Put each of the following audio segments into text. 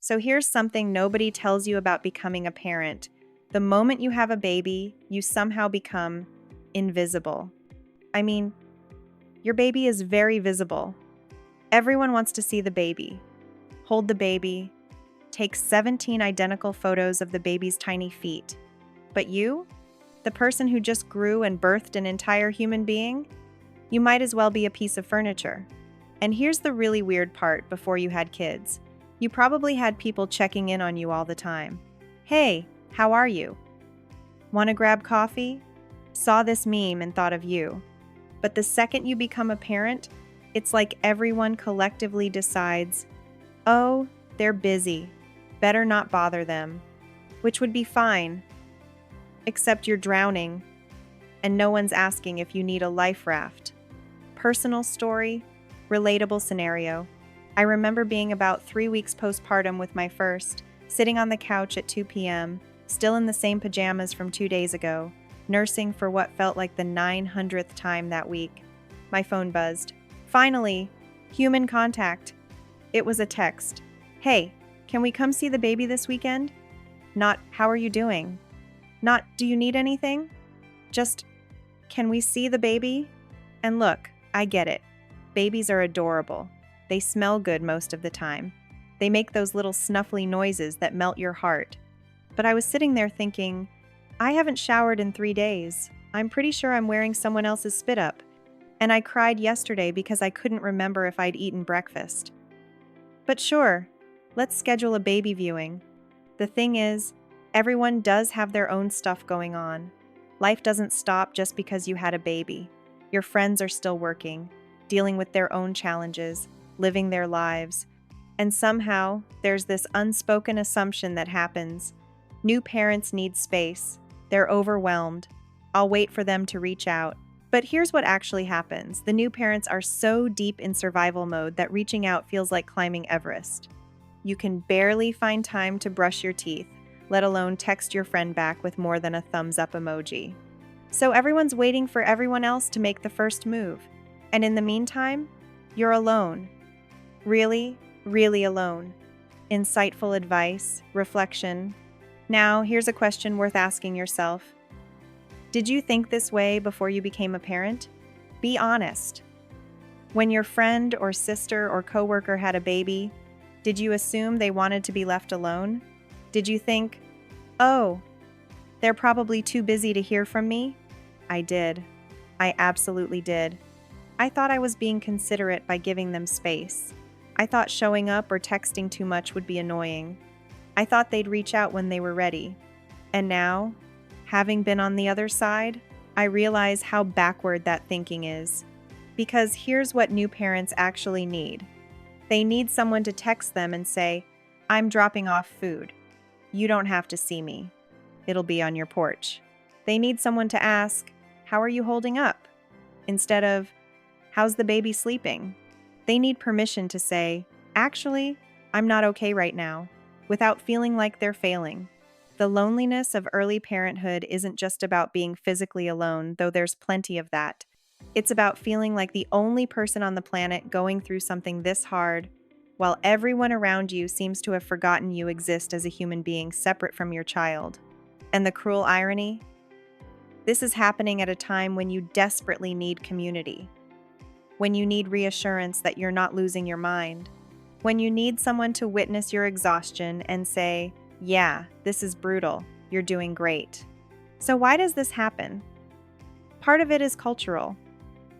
So here's something nobody tells you about becoming a parent. The moment you have a baby, you somehow become invisible. I mean, your baby is very visible. Everyone wants to see the baby, hold the baby, take 17 identical photos of the baby's tiny feet. But you, the person who just grew and birthed an entire human being, you might as well be a piece of furniture. And here's the really weird part before you had kids. You probably had people checking in on you all the time. Hey, how are you? Want to grab coffee? Saw this meme and thought of you. But the second you become a parent, it's like everyone collectively decides, oh, they're busy. Better not bother them. Which would be fine. Except you're drowning, and no one's asking if you need a life raft. Personal story, relatable scenario. I remember being about 3 weeks postpartum with my first, sitting on the couch at 2 p.m., still in the same pajamas from 2 days ago, nursing for what felt like the 900th time that week. My phone buzzed. Finally, human contact. It was a text. Hey, can we come see the baby this weekend? Not, how are you doing? Not, do you need anything? Just, can we see the baby? And look, I get it. Babies are adorable. They smell good most of the time. They make those little snuffly noises that melt your heart. But I was sitting there thinking, I haven't showered in 3 days. I'm pretty sure I'm wearing someone else's spit up. And I cried yesterday because I couldn't remember if I'd eaten breakfast. But sure, let's schedule a baby viewing. The thing is, everyone does have their own stuff going on. Life doesn't stop just because you had a baby. Your friends are still working, dealing with their own challenges, living their lives. And somehow, there's this unspoken assumption that happens. New parents need space. They're overwhelmed. I'll wait for them to reach out. But here's what actually happens. The new parents are so deep in survival mode that reaching out feels like climbing Everest. You can barely find time to brush your teeth, let alone text your friend back with more than a thumbs up emoji. So everyone's waiting for everyone else to make the first move. And in the meantime, you're alone. Really, really alone. Insightful advice, reflection. Now, here's a question worth asking yourself. Did you think this way before you became a parent? Be honest. When your friend or sister or coworker had a baby, did you assume they wanted to be left alone? Did you think, oh, they're probably too busy to hear from me? I did. I absolutely did. I thought I was being considerate by giving them space. I thought showing up or texting too much would be annoying. I thought they'd reach out when they were ready. And now, having been on the other side, I realize how backward that thinking is. Because here's what new parents actually need. They need someone to text them and say, I'm dropping off food. You don't have to see me. It'll be on your porch. They need someone to ask, how are you holding up? Instead of, how's the baby sleeping? They need permission to say, actually, I'm not okay right now, without feeling like they're failing. The loneliness of early parenthood isn't just about being physically alone, though there's plenty of that. It's about feeling like the only person on the planet going through something this hard, while everyone around you seems to have forgotten you exist as a human being separate from your child. And the cruel irony? This is happening at a time when you desperately need community. When you need reassurance that you're not losing your mind. When you need someone to witness your exhaustion and say, yeah, this is brutal. You're doing great. So why does this happen? Part of it is cultural.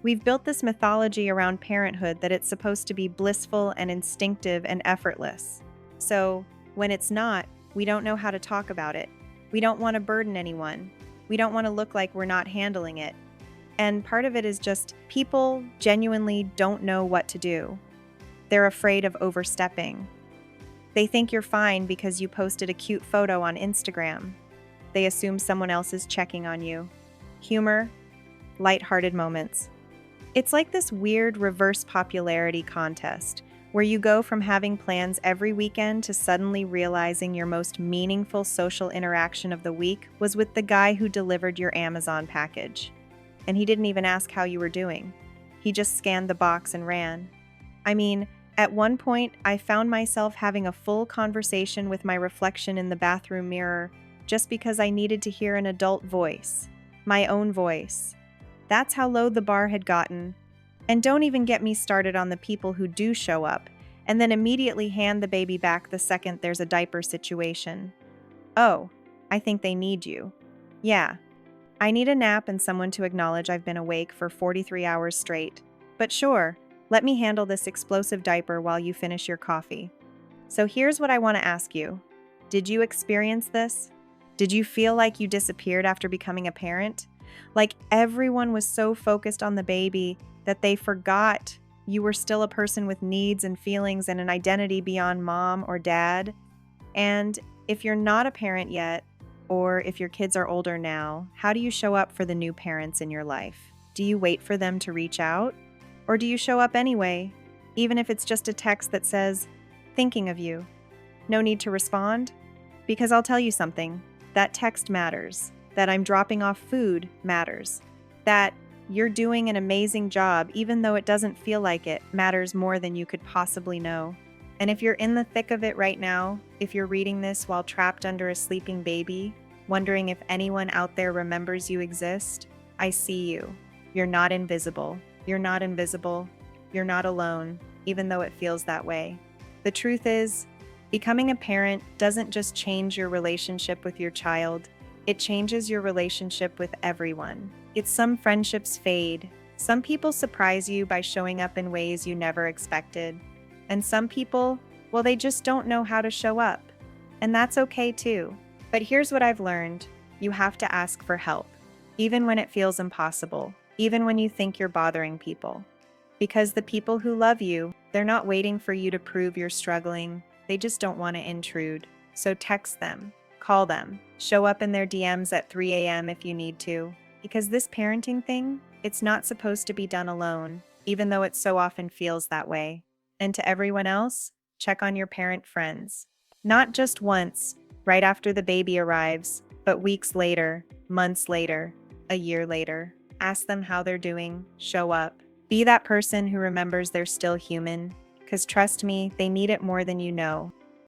We've built this mythology around parenthood that it's supposed to be blissful and instinctive and effortless. So when it's not, we don't know how to talk about it. We don't want to burden anyone. We don't want to look like we're not handling it. And part of it is just people genuinely don't know what to do. They're afraid of overstepping. They think you're fine because you posted a cute photo on Instagram. They assume someone else is checking on you. Humor, lighthearted moments. It's like this weird reverse popularity contest where you go from having plans every weekend to suddenly realizing your most meaningful social interaction of the week was with the guy who delivered your Amazon package. And he didn't even ask how you were doing. He just scanned the box and ran. I mean, At one point, I found myself having a full conversation with my reflection in the bathroom mirror just because I needed to hear an adult voice, my own voice. That's how low the bar had gotten. And don't even get me started on the people who do show up and then immediately hand the baby back the second there's a diaper situation. Oh, I think they need you. Yeah, I need a nap and someone to acknowledge I've been awake for 43 hours straight. But sure, let me handle this explosive diaper while you finish your coffee. So here's what I want to ask you. Did you experience this? Did you feel like you disappeared after becoming a parent? Like everyone was so focused on the baby that they forgot you were still a person with needs and feelings and an identity beyond mom or dad? And if you're not a parent yet, or if your kids are older now, how do you show up for the new parents in your life? Do you wait for them to reach out? Or do you show up anyway, even if it's just a text that says, "Thinking of you"? No need to respond? Because I'll tell you something, that text matters. That I'm dropping off food matters. That you're doing an amazing job, even though it doesn't feel like it, matters more than you could possibly know. And if you're in the thick of it right now, if you're reading this while trapped under a sleeping baby, wondering if anyone out there remembers you exist, I see you. You're not invisible. You're not invisible. You're not alone, even though it feels that way. The truth is, becoming a parent doesn't just change your relationship with your child, it changes your relationship with everyone. Some friendships fade. Some people surprise you by showing up in ways you never expected. And some people, well, they just don't know how to show up. And that's okay too. But here's what I've learned. You have to ask for help, even when it feels impossible, even when you think you're bothering people. Because the people who love you, they're not waiting for you to prove you're struggling. They just don't want to intrude. So text them, call them, show up in their DMs at 3 a.m. if you need to. Because this parenting thing, it's not supposed to be done alone, even though it so often feels that way. And to everyone else, check on your parent friends. Not just once, right after the baby arrives, but weeks later, months later, a year later. Ask them how they're doing, show up. Be that person who remembers they're still human, because trust me, they need it more than you know.